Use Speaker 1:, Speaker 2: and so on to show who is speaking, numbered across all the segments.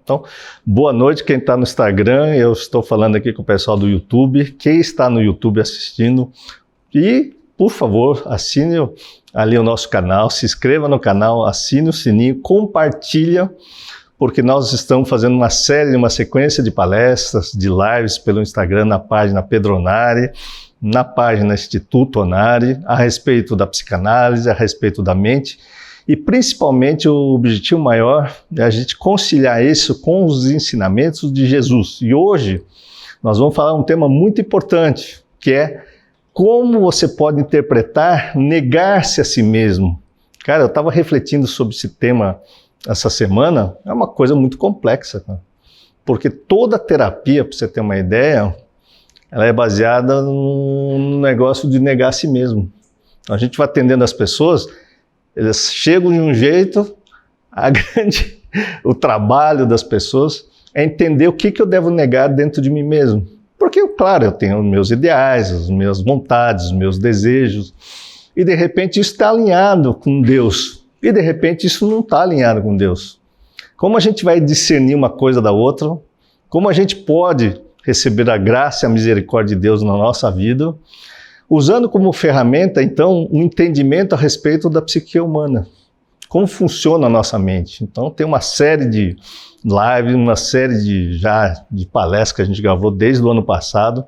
Speaker 1: Então, boa noite quem está no Instagram, eu estou falando aqui com o pessoal do YouTube, quem está no YouTube assistindo, e, por favor, assine ali o nosso canal, se inscreva no canal, assine o sininho, compartilha, porque nós estamos fazendo uma sequência de palestras, de lives pelo Instagram, na página Pedro Onari, na página Instituto Onari, a respeito da psicanálise, a respeito da mente, e principalmente o objetivo maior é a gente conciliar isso com os ensinamentos de Jesus. E hoje nós vamos falar um tema muito importante, que é como você pode interpretar negar-se a si mesmo. Cara, eu estava refletindo sobre esse tema essa semana, é uma coisa muito complexa, cara. Porque toda terapia, para você ter uma ideia, ela é baseada no negócio de negar a si mesmo. Então, a gente vai atendendo as pessoas, eles chegam de um jeito, o trabalho das pessoas é entender o que eu devo negar dentro de mim mesmo. Porque, claro, eu tenho os meus ideais, as minhas vontades, os meus desejos, e de repente isso está alinhado com Deus, e de repente isso não está alinhado com Deus. Como a gente vai discernir uma coisa da outra? Como a gente pode receber a graça e a misericórdia de Deus na nossa vida, usando como ferramenta, então, um entendimento a respeito da psique humana. Como funciona a nossa mente. Então, tem uma série de lives, uma série de palestras que a gente gravou desde o ano passado,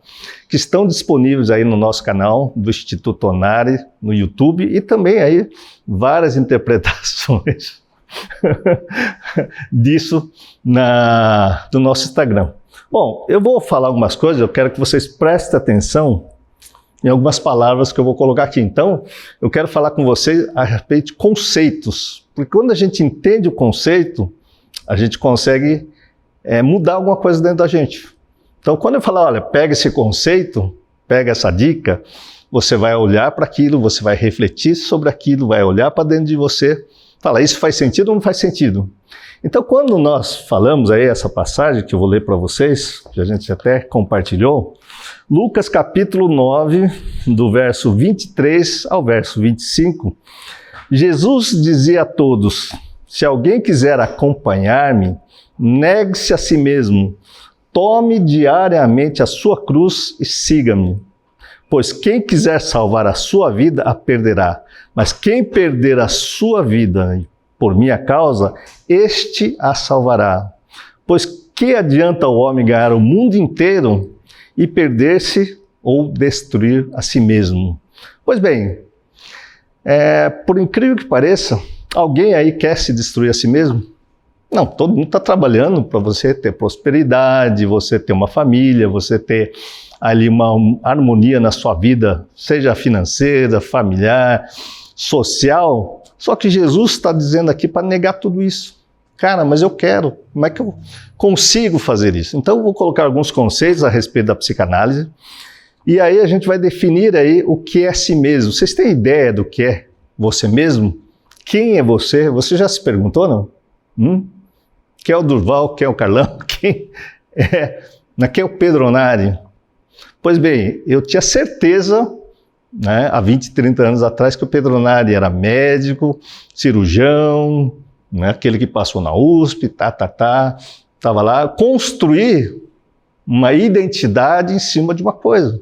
Speaker 1: que estão disponíveis aí no nosso canal do Instituto Onari, no YouTube, e também aí várias interpretações disso no nosso Instagram. Bom, eu vou falar algumas coisas, eu quero que vocês prestem atenção em algumas palavras que eu vou colocar aqui. Então, eu quero falar com vocês a respeito de conceitos, porque quando a gente entende o conceito, a gente consegue mudar alguma coisa dentro da gente. Então, quando eu falar, olha, pega esse conceito, pega essa dica, você vai olhar para aquilo, você vai refletir sobre aquilo, vai olhar para dentro de você, falar, isso faz sentido ou não faz sentido? Então, quando nós falamos aí essa passagem, que eu vou ler para vocês, que a gente até compartilhou, Lucas capítulo 9, do verso 23 ao verso 25, Jesus dizia a todos, se alguém quiser acompanhar-me, negue-se a si mesmo, tome diariamente a sua cruz e siga-me. Pois quem quiser salvar a sua vida, a perderá. Mas quem perder a sua vida por minha causa, este a salvará. Pois que adianta o homem ganhar o mundo inteiro e perder-se ou destruir a si mesmo? Pois bem, por incrível que pareça, alguém aí quer se destruir a si mesmo? Não, todo mundo está trabalhando para você ter prosperidade, você ter uma família, você ter ali uma harmonia na sua vida, seja financeira, familiar, social. Só que Jesus está dizendo aqui para negar tudo isso. Cara, mas eu quero, como é que eu consigo fazer isso? Então eu vou colocar alguns conceitos a respeito da psicanálise, e aí a gente vai definir aí o que é si mesmo. Vocês têm ideia do que é você mesmo? Quem é você? Você já se perguntou, não? Quem é o Durval? Quem é o Carlão? Quem é o Pedro Onari? Pois bem, eu tinha certeza, né, há 20, 30 anos atrás, que o Pedro Onari era médico, cirurgião, né, aquele que passou na USP, estava lá, construir uma identidade em cima de uma coisa,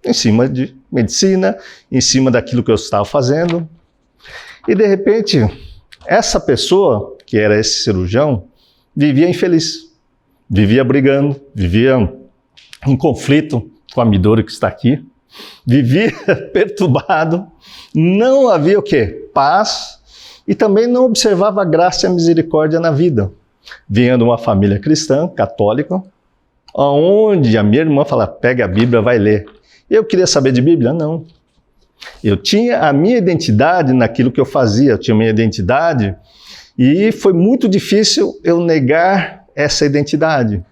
Speaker 1: em cima de medicina, em cima daquilo que eu estava fazendo. E de repente, essa pessoa, que era esse cirurgião, vivia infeliz, vivia brigando, vivia em conflito com a Midori que está aqui, vivia perturbado, não havia o quê? Paz, e também não observava a graça e a misericórdia na vida. Vinha de uma família cristã, católica, onde a minha irmã fala, pega a Bíblia, vai ler. Eu queria saber de Bíblia? Não. Eu tinha a minha identidade naquilo que eu fazia, eu tinha a minha identidade, e foi muito difícil eu negar essa identidade.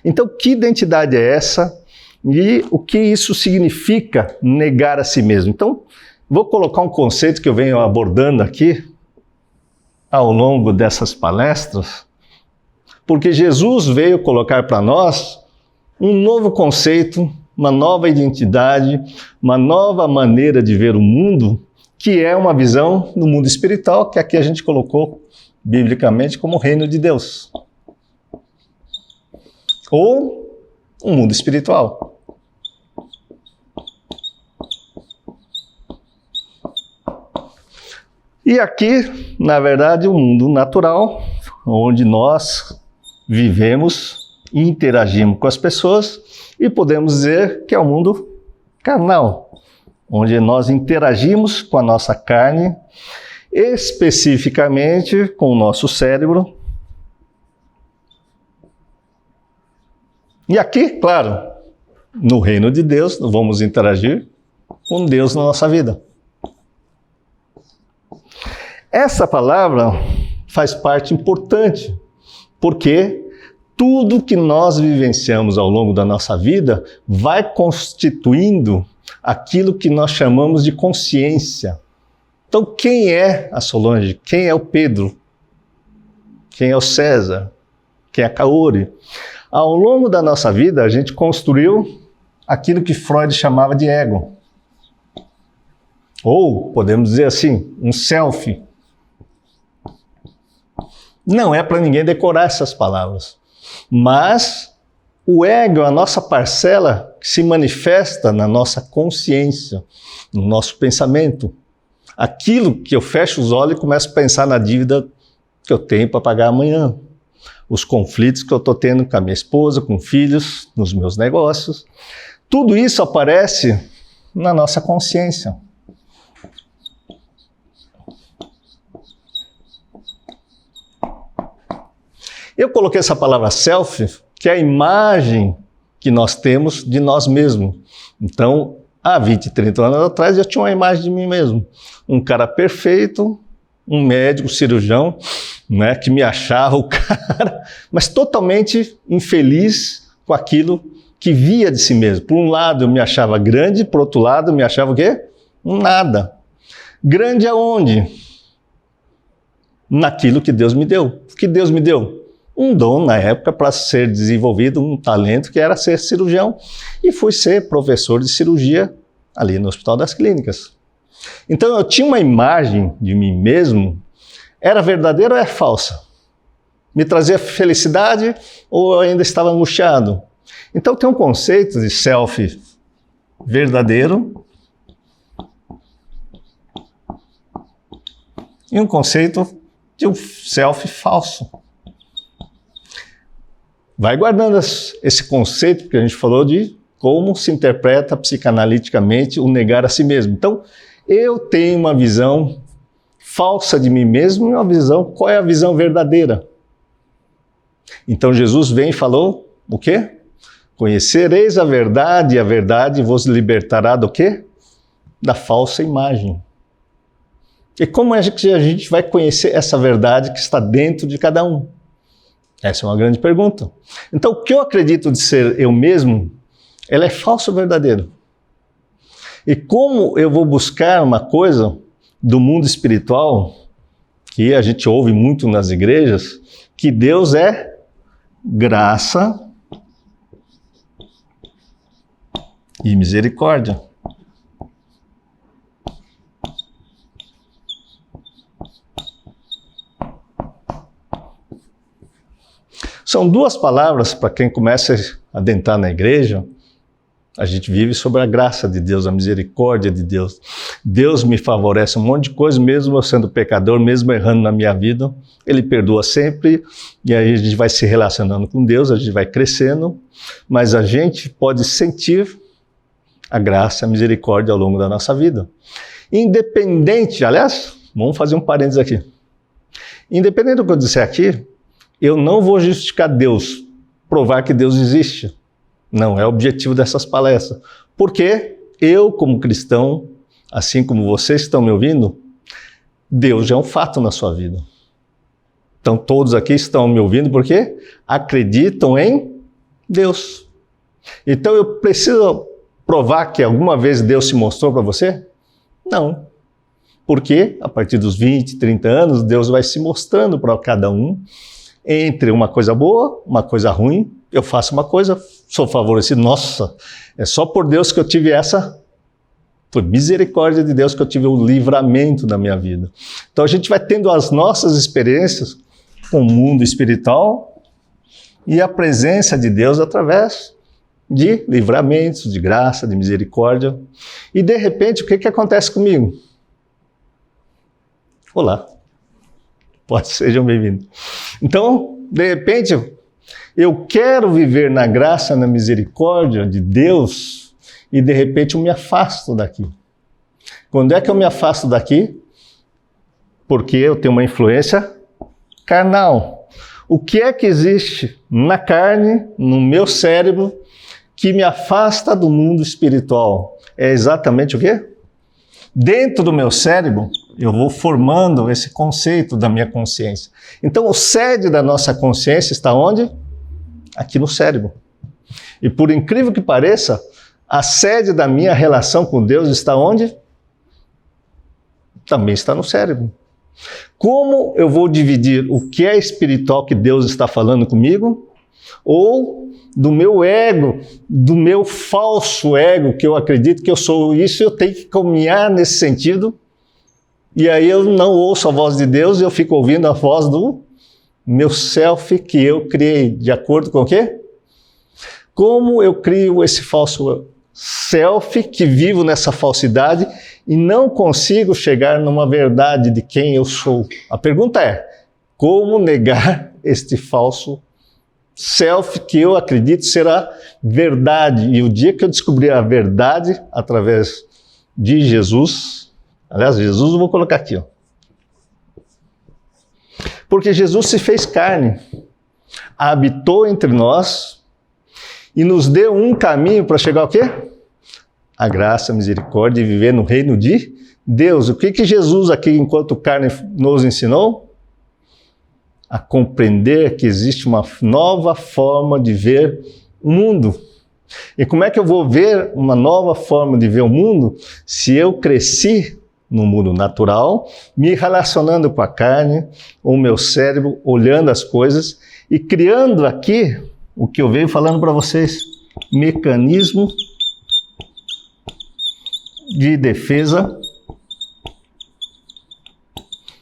Speaker 1: Então, que identidade é essa? E o que isso significa negar a si mesmo? Então, vou colocar um conceito que eu venho abordando aqui ao longo dessas palestras, porque Jesus veio colocar para nós um novo conceito, uma nova identidade, uma nova maneira de ver o mundo, que é uma visão do mundo espiritual, que aqui a gente colocou biblicamente como o reino de Deus. ou um mundo espiritual. E aqui, na verdade, o mundo natural, onde nós vivemos e interagimos com as pessoas, e podemos dizer que é o mundo carnal, onde nós interagimos com a nossa carne, especificamente com o nosso cérebro. E aqui, claro, no reino de Deus, vamos interagir com Deus na nossa vida. Essa palavra faz parte importante, porque tudo que nós vivenciamos ao longo da nossa vida vai constituindo aquilo que nós chamamos de consciência. Então, quem é a Solange? Quem é o Pedro? Quem é o César? Quem é a Kaori? Ao longo da nossa vida, a gente construiu aquilo que Freud chamava de ego. Ou, podemos dizer assim, um self. Não é para ninguém decorar essas palavras, mas o ego é a nossa parcela que se manifesta na nossa consciência, no nosso pensamento. Aquilo que eu fecho os olhos e começo a pensar na dívida que eu tenho para pagar amanhã, os conflitos que eu estou tendo com a minha esposa, com filhos, nos meus negócios. Tudo isso aparece na nossa consciência. Eu coloquei essa palavra self, que é a imagem que nós temos de nós mesmos. Então, há 20, 30 anos atrás, eu tinha uma imagem de mim mesmo. Um cara perfeito, um médico, cirurgião, né, que me achava o cara, mas totalmente infeliz com aquilo que via de si mesmo. Por um lado, eu me achava grande, por outro lado, eu me achava o quê? Um nada. Grande aonde? Naquilo que Deus me deu. O que Deus me deu? Um dom na época para ser desenvolvido, um talento que era ser cirurgião. E fui ser professor de cirurgia ali no Hospital das Clínicas. Então eu tinha uma imagem de mim mesmo, era verdadeira ou é falsa? Me trazia felicidade ou eu ainda estava angustiado? Então tem um conceito de self verdadeiro e um conceito de um self falso. Vai guardando esse conceito que a gente falou de como se interpreta psicanaliticamente o negar a si mesmo. Então, eu tenho uma visão falsa de mim mesmo e uma visão, qual é a visão verdadeira? Então, Jesus vem e falou o quê? Conhecereis a verdade e a verdade vos libertará do quê? Da falsa imagem. E como é que a gente vai conhecer essa verdade que está dentro de cada um? Essa é uma grande pergunta. Então, o que eu acredito de ser eu mesmo, ela é falso ou verdadeiro? E como eu vou buscar uma coisa do mundo espiritual, que a gente ouve muito nas igrejas, que Deus é graça e misericórdia. São duas palavras para quem começa a adentrar na igreja. A gente vive sobre a graça de Deus, a misericórdia de Deus. Deus me favorece um monte de coisa, mesmo eu sendo pecador, mesmo errando na minha vida. Ele perdoa sempre, e aí a gente vai se relacionando com Deus, a gente vai crescendo, mas a gente pode sentir a graça, a misericórdia ao longo da nossa vida. Independente, aliás, vamos fazer um parênteses aqui. Independente do que eu disser aqui, eu não vou justificar Deus, provar que Deus existe. Não é o objetivo dessas palestras. Porque eu, como cristão, assim como vocês estão me ouvindo, Deus já é um fato na sua vida. Então todos aqui estão me ouvindo porque acreditam em Deus. Então eu preciso provar que alguma vez Deus se mostrou para você? Não. Porque a partir dos 20, 30 anos, Deus vai se mostrando para cada um. Entre uma coisa boa, uma coisa ruim, eu faço uma coisa, sou favorecido, nossa, é só por Deus que eu tive foi misericórdia de Deus que eu tive o livramento da minha vida. Então a gente vai tendo as nossas experiências com o mundo espiritual e a presença de Deus através de livramentos, de graça, de misericórdia. E de repente, o que acontece comigo? Olá, sejam bem-vindos. Então, de repente, eu quero viver na graça, na misericórdia de Deus e de repente eu me afasto daqui. Quando é que eu me afasto daqui? Porque eu tenho uma influência carnal. O que é que existe na carne, no meu cérebro, que me afasta do mundo espiritual? É exatamente o quê? Dentro do meu cérebro, eu vou formando esse conceito da minha consciência. Então, o sede da nossa consciência está onde? Aqui no cérebro. E por incrível que pareça, a sede da minha relação com Deus está onde? Também está no cérebro. Como eu vou dividir o que é espiritual que Deus está falando comigo? Ou do meu ego, do meu falso ego, que eu acredito que eu sou isso, eu tenho que caminhar nesse sentido, e aí eu não ouço a voz de Deus, eu fico ouvindo a voz do meu self que eu criei, de acordo com o quê? Como eu crio esse falso self, que vivo nessa falsidade, e não consigo chegar numa verdade de quem eu sou. A pergunta é, como negar este falso self que eu acredito será verdade? E o dia que eu descobrir a verdade através de Jesus, aliás, Jesus eu vou colocar aqui, ó. Porque Jesus se fez carne, habitou entre nós e nos deu um caminho para chegar ao quê? A graça, a misericórdia e viver no reino de Deus. O que Jesus aqui, enquanto carne, nos ensinou? A compreender que existe uma nova forma de ver o mundo. E como é que eu vou ver uma nova forma de ver o mundo se eu cresci no mundo natural, me relacionando com a carne, o meu cérebro, olhando as coisas e criando aqui o que eu venho falando para vocês, mecanismo de defesa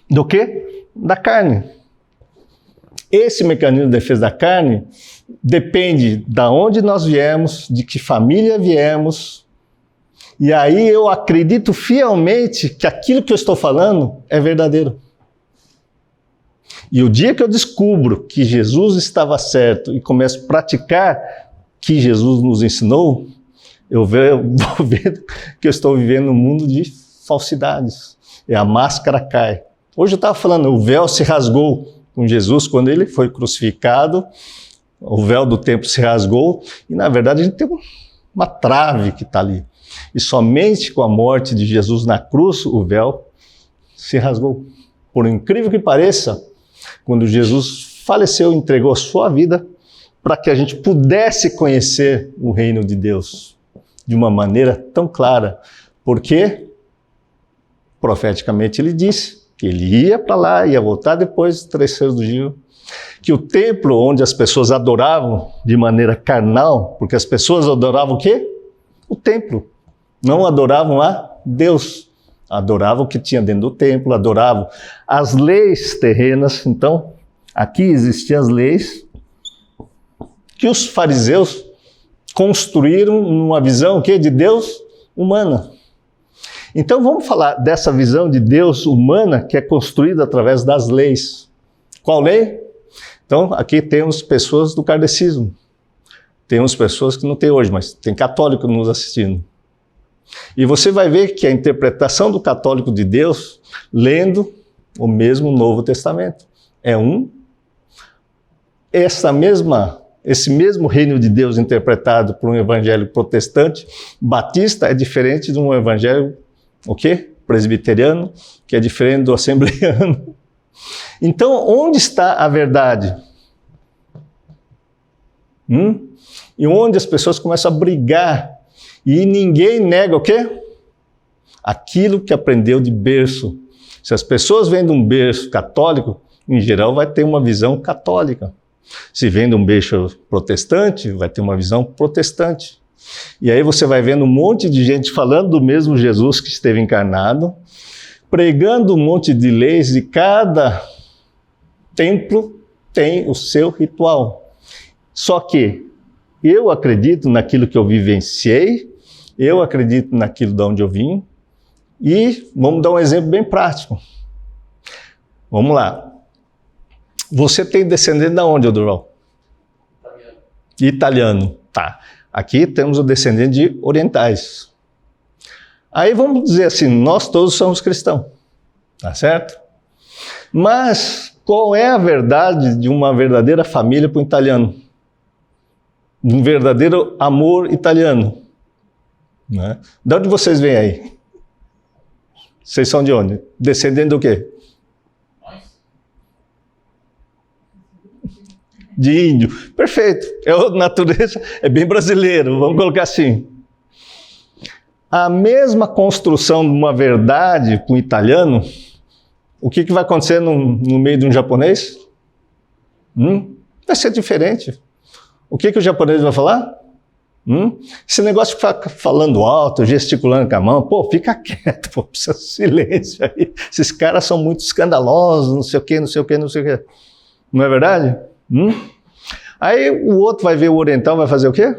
Speaker 1: do quê? Da carne. Esse mecanismo de defesa da carne depende de onde nós viemos, de que família viemos, e aí eu acredito fielmente que aquilo que eu estou falando é verdadeiro. E o dia que eu descubro que Jesus estava certo e começo a praticar o que Jesus nos ensinou, eu vou ver que eu estou vivendo um mundo de falsidades. E a máscara cai. Hoje eu estava falando, o véu se rasgou com Jesus quando ele foi crucificado, o véu do templo se rasgou e na verdade a gente tem uma trave que está ali. E somente com a morte de Jesus na cruz, o véu se rasgou. Por incrível que pareça, quando Jesus faleceu, entregou a sua vida para que a gente pudesse conhecer o reino de Deus de uma maneira tão clara. Porque, profeticamente, ele disse que ele ia para lá, ia voltar depois do terceiro dia, que o templo onde as pessoas adoravam de maneira carnal, porque as pessoas adoravam o quê? O templo. Não adoravam a Deus, adoravam o que tinha dentro do templo, adoravam as leis terrenas. Então, aqui existiam as leis que os fariseus construíram numa visão o quê? De Deus humana. Então, vamos falar dessa visão de Deus humana que é construída através das leis. Qual lei? Então, aqui temos pessoas do kardecismo. Temos pessoas que não tem hoje, mas tem católico nos assistindo. E você vai ver que a interpretação do católico de Deus, lendo o mesmo Novo Testamento, é esse mesmo reino de Deus interpretado por um evangelho protestante, batista, é diferente de um evangelho, o quê? Presbiteriano, que é diferente do assembleiano. Então, onde está a verdade? E onde as pessoas começam a brigar e ninguém nega o quê? Aquilo que aprendeu de berço. Se as pessoas vêm de um berço católico, em geral vai ter uma visão católica. Se vem de um berço protestante, vai ter uma visão protestante. E aí você vai vendo um monte de gente falando do mesmo Jesus que esteve encarnado, pregando um monte de leis, e cada templo tem o seu ritual. Só que eu acredito naquilo que eu vivenciei, eu acredito naquilo de onde eu vim, e vamos dar um exemplo bem prático. Vamos lá. Você tem descendente de onde, Durval? Italiano. Tá. Aqui temos o descendente de orientais. Aí vamos dizer assim, nós todos somos cristãos. Tá certo? Mas qual é a verdade de uma verdadeira família para um italiano? Um verdadeiro amor italiano. Né? De onde vocês vêm aí? Vocês são de onde? Descendente do quê? De índio. Perfeito. É a natureza, é bem brasileiro, vamos colocar assim. A mesma construção de uma verdade com o italiano, o que vai acontecer no meio de um japonês? Vai ser diferente. O que o japonês vai falar? Esse negócio de ficar falando alto, gesticulando com a mão, pô, fica quieto, pô, precisa de silêncio aí. Esses caras são muito escandalosos, não sei o quê, não sei o quê, não sei o quê. Não é verdade? Aí o outro vai ver o oriental, vai fazer o quê?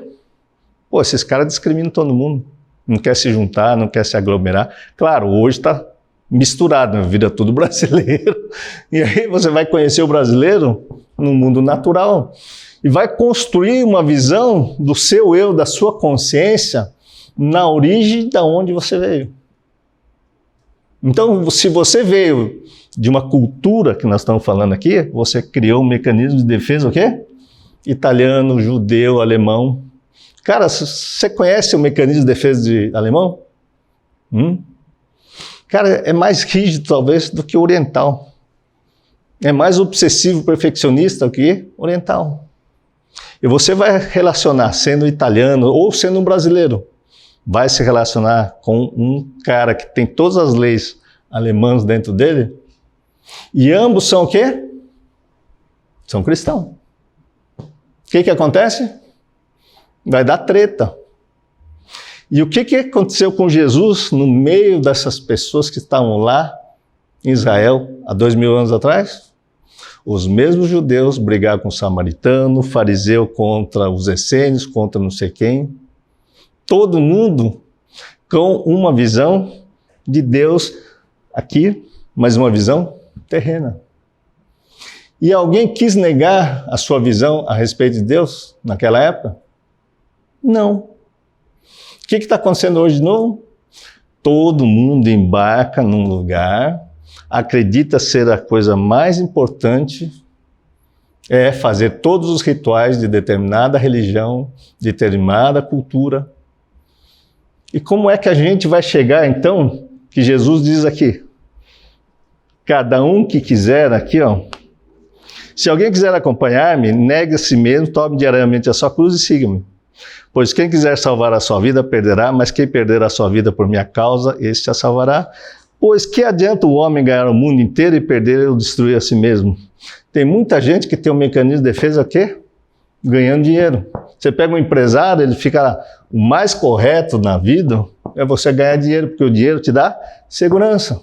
Speaker 1: Pô, esses caras discriminam todo mundo. Não quer se juntar, não quer se aglomerar. Claro, hoje está misturado, vira tudo brasileiro. E aí você vai conhecer o brasileiro no mundo natural. E vai construir uma visão do seu eu, da sua consciência, na origem de onde você veio. Então, se você veio de uma cultura que nós estamos falando aqui, você criou um mecanismo de defesa, o quê? Italiano, judeu, alemão. Cara, você conhece o mecanismo de defesa de alemão? Cara, é mais rígido, talvez, do que o oriental. É mais obsessivo, perfeccionista do que oriental. E você vai relacionar, sendo italiano ou sendo um brasileiro, vai se relacionar com um cara que tem todas as leis alemãs dentro dele, e ambos são o quê? São cristãos. O que acontece? Vai dar treta. E o que aconteceu com Jesus no meio dessas pessoas que estavam lá em Israel há 2000 anos atrás? Os mesmos judeus brigaram com o samaritano, o fariseu contra os essênios, contra não sei quem. Todo mundo com uma visão de Deus aqui, mas uma visão terrena. E alguém quis negar a sua visão a respeito de Deus naquela época? Não. O que está acontecendo hoje de novo? Todo mundo embarca num lugar, acredita ser a coisa mais importante, é fazer todos os rituais de determinada religião, de determinada cultura. E como é que a gente vai chegar, então, que Jesus diz aqui? Cada um que quiser, aqui, ó. Se alguém quiser acompanhar-me, negue a si mesmo, tome diariamente a sua cruz e siga-me. Pois quem quiser salvar a sua vida, perderá, mas quem perder a sua vida por minha causa, este a salvará. Pois que adianta o homem ganhar o mundo inteiro e perder ou destruir a si mesmo? Tem muita gente que tem um mecanismo de defesa, o quê? Ganhando dinheiro. Você pega um empresário, ele fica o mais correto na vida é você ganhar dinheiro, porque o dinheiro te dá segurança.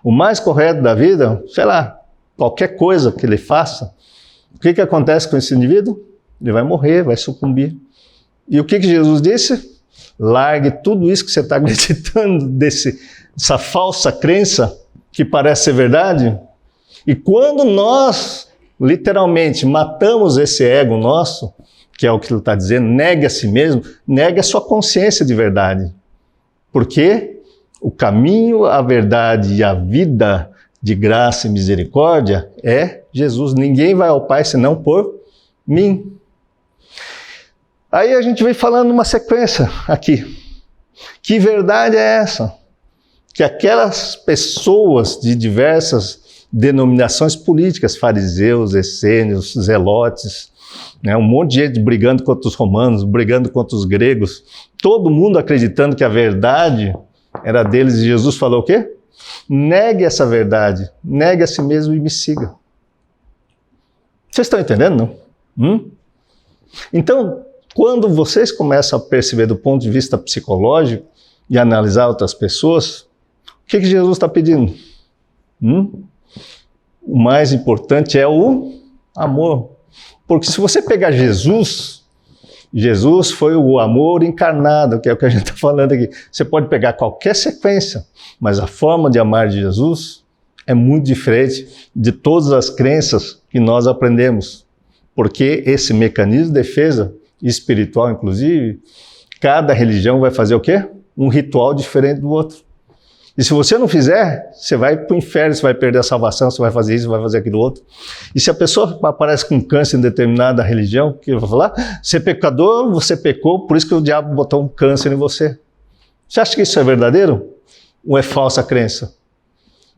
Speaker 1: O mais correto da vida, sei lá, qualquer coisa que ele faça, o que acontece com esse indivíduo? Ele vai morrer, vai sucumbir. E o que Jesus disse? Largue tudo isso que você está acreditando, dessa falsa crença que parece ser verdade. E quando nós, literalmente, matamos esse ego nosso, que é o que ele está dizendo, negue a si mesmo, negue a sua consciência de verdade. Porque o caminho, a verdade e a vida de graça e misericórdia é Jesus. Ninguém vai ao Pai senão por mim. Aí a gente vem falando uma sequência aqui. Que verdade é essa? Que aquelas pessoas de diversas denominações políticas, fariseus, essênios, zelotes, né, um monte de gente brigando contra os romanos, brigando contra os gregos, todo mundo acreditando que a verdade era deles, e Jesus falou o quê? Negue essa verdade, negue a si mesmo e me siga. Vocês estão entendendo, não? Então, quando vocês começam a perceber do ponto de vista psicológico e analisar outras pessoas, o que Jesus está pedindo? O mais importante é o amor. Porque se você pegar Jesus, Jesus foi o amor encarnado, que é o que a gente está falando aqui. Você pode pegar qualquer sequência, mas a forma de amar de Jesus é muito diferente de todas as crenças que nós aprendemos. Porque esse mecanismo de defesa, espiritual inclusive, cada religião vai fazer o quê? Um ritual diferente do outro. E se você não fizer, você vai para o inferno, você vai perder a salvação, você vai fazer isso, você vai fazer aquilo outro. E se a pessoa aparece com câncer em determinada religião, que vai falar, você é pecador, você pecou, por isso que o diabo botou um câncer em você. Você acha que isso é verdadeiro? Ou é falsa crença?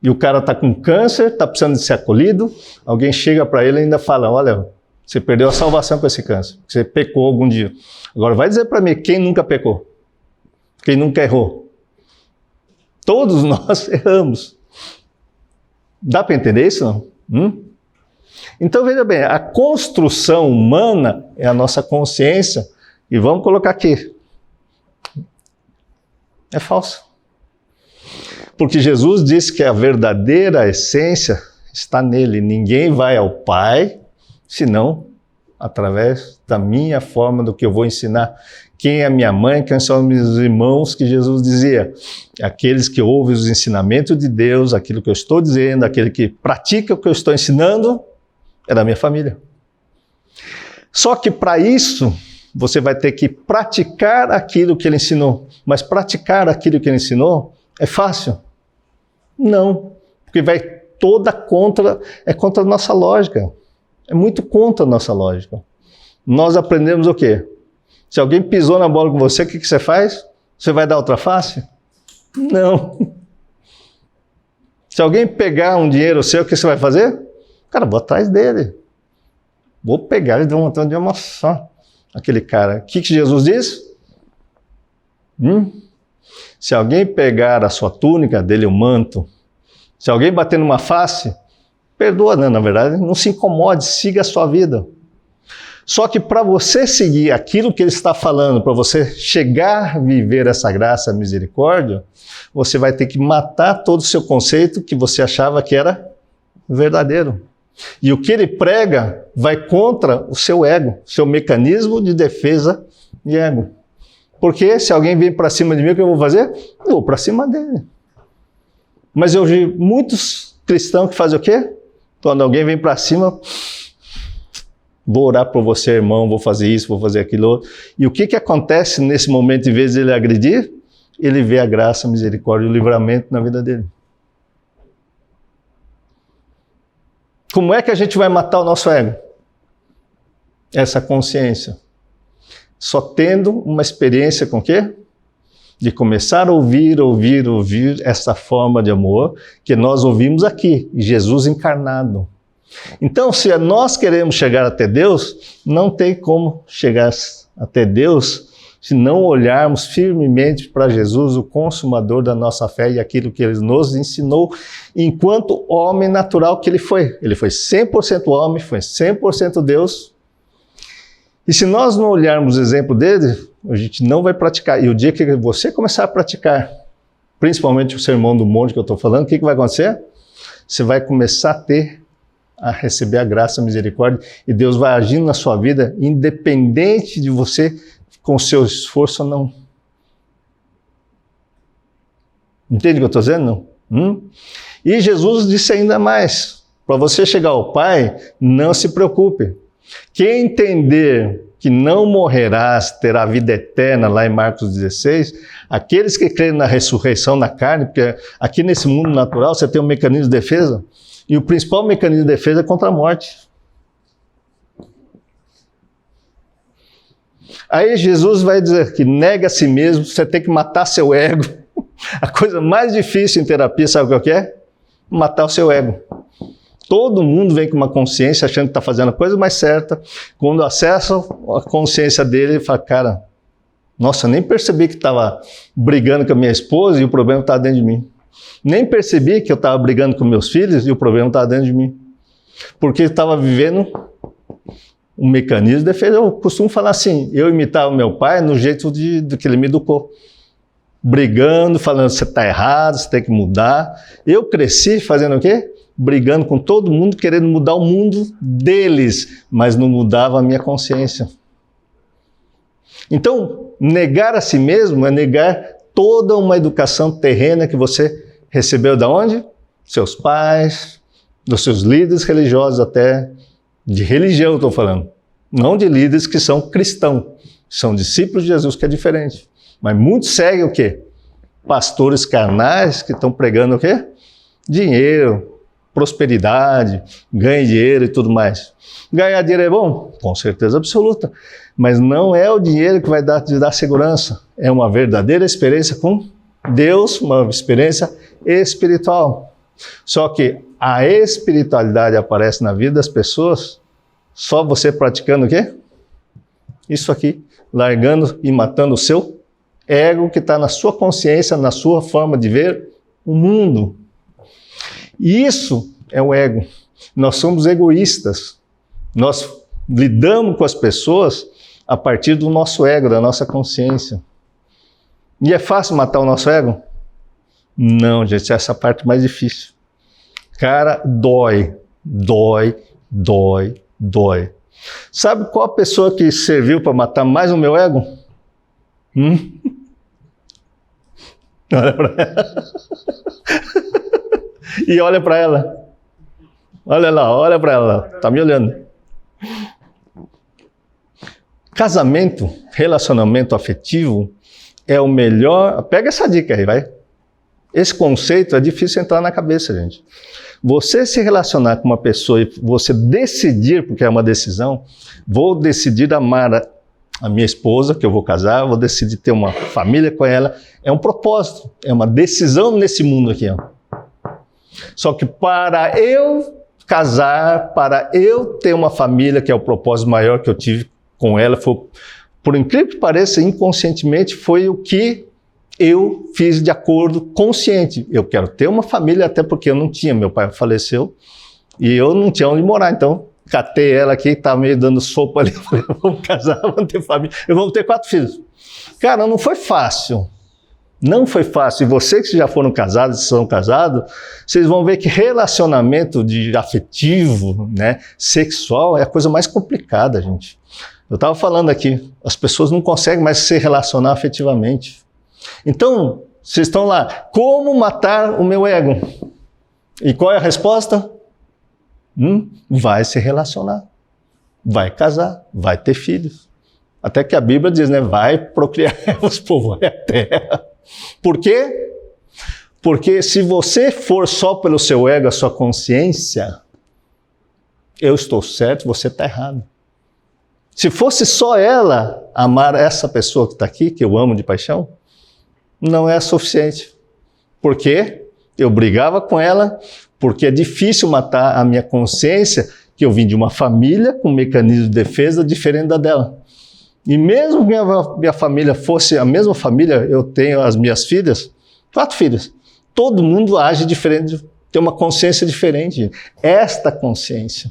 Speaker 1: E o cara está com câncer, está precisando de ser acolhido, alguém chega para ele e ainda fala, olha, você perdeu a salvação com esse câncer, você pecou algum dia. Agora vai dizer para mim, quem nunca pecou? Quem nunca errou? Todos nós erramos. Dá para entender isso, não? Então, veja bem, a construção humana é a nossa consciência, e vamos colocar aqui. É falso. Porque Jesus disse que a verdadeira essência está nele. Ninguém vai ao Pai, senão através da minha forma, do que eu vou ensinar. Quem é minha mãe, quem são meus irmãos, que Jesus dizia. Aqueles que ouvem os ensinamentos de Deus, aquilo que eu estou dizendo, aquele que pratica o que eu estou ensinando, é da minha família. Só que para isso, você vai ter que praticar aquilo que ele ensinou. Mas praticar aquilo que ele ensinou é fácil? Não, porque vai toda contra a nossa lógica. É muito contra a nossa lógica. Nós aprendemos o quê? Se alguém pisou na bola com você, o que você faz? Você vai dar outra face? Não. Se alguém pegar um dinheiro seu, o que você vai fazer? Cara, vou atrás dele. Vou pegar ele de um montão de emoção. Aquele cara. O que Jesus diz? Se alguém pegar a sua túnica, dele o manto. Se alguém bater numa face, perdoa, né? Na verdade, não se incomode, siga a sua vida. Só que para você seguir aquilo que ele está falando, para você chegar a viver essa graça, a misericórdia, você vai ter que matar todo o seu conceito que você achava que era verdadeiro. E o que ele prega vai contra o seu ego, seu mecanismo de defesa de ego. Porque se alguém vem para cima de mim, o que eu vou fazer? Eu vou para cima dele. Mas eu vi muitos cristãos que fazem o quê? Quando alguém vem para cima, vou orar por você, irmão, vou fazer isso, vou fazer aquilo outro. E o que acontece nesse momento, em vez de ele agredir? Ele vê a graça, a misericórdia e o livramento na vida dele. Como é que a gente vai matar o nosso ego? Essa consciência. Só tendo uma experiência com o quê? De começar a ouvir essa forma de amor que nós ouvimos aqui, Jesus encarnado. Então, se nós queremos chegar até Deus, não tem como chegar até Deus se não olharmos firmemente para Jesus, o consumador da nossa fé e aquilo que ele nos ensinou, enquanto homem natural que ele foi. Ele foi 100% homem, foi 100% Deus. E se nós não olharmos o exemplo dele, a gente não vai praticar. E o dia que você começar a praticar, principalmente o Sermão do Monte que eu estou falando, o que vai acontecer? Você vai começar a receber a graça, a misericórdia, e Deus vai agindo na sua vida, independente de você, com o seu esforço ou não. Entende o que eu estou dizendo? Não? E Jesus disse ainda mais, para você chegar ao Pai, não se preocupe. Quem entender que não morrerás, terá vida eterna, lá em Marcos 16, aqueles que creem na ressurreição na carne, porque aqui nesse mundo natural você tem um mecanismo de defesa, e o principal mecanismo de defesa é contra a morte. Aí Jesus vai dizer que nega a si mesmo, você tem que matar seu ego. A coisa mais difícil em terapia, sabe o que é? Matar o seu ego. Todo mundo vem com uma consciência achando que está fazendo a coisa mais certa. Quando acessa a consciência dele, ele fala, cara, nossa, nem percebi que estava brigando com a minha esposa e o problema estava dentro de mim. Nem percebi que eu estava brigando com meus filhos e o problema estava dentro de mim. Porque eu estava vivendo um mecanismo de defesa. Eu costumo falar assim, eu imitava meu pai no jeito de que ele me educou. Brigando, falando, você está errado, você tem que mudar. Eu cresci fazendo o quê? brigando com todo mundo, querendo mudar o mundo deles, mas não mudava a minha consciência. Então, negar a si mesmo é negar toda uma educação terrena que você recebeu de onde? Seus pais, dos seus líderes religiosos, até de religião estou falando. Não de líderes que são cristãos, são discípulos de Jesus, que é diferente. Mas muitos seguem o quê? Pastores carnais que estão pregando o quê? Dinheiro, prosperidade, ganhe dinheiro e tudo mais. Ganhar dinheiro é bom? Com certeza absoluta. Mas não é o dinheiro que vai te dar segurança. É uma verdadeira experiência com Deus, uma experiência espiritual. Só que a espiritualidade aparece na vida das pessoas só você praticando o quê? Isso aqui, largando e matando o seu ego que está na sua consciência, na sua forma de ver o mundo. E isso é o ego. Nós somos egoístas. Nós lidamos com as pessoas a partir do nosso ego, da nossa consciência. E é fácil matar o nosso ego? Não, gente, essa é a parte mais difícil. Cara, dói. Sabe qual a pessoa que serviu para matar mais o meu ego? Olha para ela. E olha para ela. Olha lá, olha para ela. Tá me olhando. Casamento, relacionamento afetivo é o melhor... Pega essa dica aí, vai. Esse conceito é difícil entrar na cabeça, gente. Você se relacionar com uma pessoa e você decidir, porque é uma decisão, vou decidir amar a minha esposa, que eu vou casar, vou decidir ter uma família com ela, é um propósito, é uma decisão nesse mundo aqui. Ó. Só que para eu casar, para eu ter uma família, que é o propósito maior que eu tive com ela, foi, por incrível que pareça, inconscientemente, foi o que eu fiz de acordo consciente. Eu quero ter uma família, até porque eu não tinha, meu pai faleceu, e eu não tinha onde morar, então catei ela aqui, estava meio dando sopa ali, falei, vamos casar, vamos ter família, eu vou ter 4 filhos. Cara, não foi fácil. Não foi fácil. E vocês que já foram casados, são casados, vocês vão ver que relacionamento de afetivo, né, sexual, é a coisa mais complicada, gente. Eu estava falando aqui, as pessoas não conseguem mais se relacionar afetivamente. Então, vocês estão lá, como matar o meu ego? E qual é a resposta? Vai se relacionar, vai casar, vai ter filhos. Até que a Bíblia diz, né, vai procriar os povos a terra. Por quê? Porque se você for só pelo seu ego, a sua consciência, eu estou certo, você está errado. Se fosse só ela amar essa pessoa que está aqui, que eu amo de paixão, não é suficiente. Por quê? Eu brigava com ela, porque é difícil matar a minha consciência, que eu vim de uma família com um mecanismo de defesa diferente da dela. E mesmo que minha família fosse a mesma família, eu tenho as minhas filhas, 4 filhas. Todo mundo age diferente, tem uma consciência diferente. Esta consciência.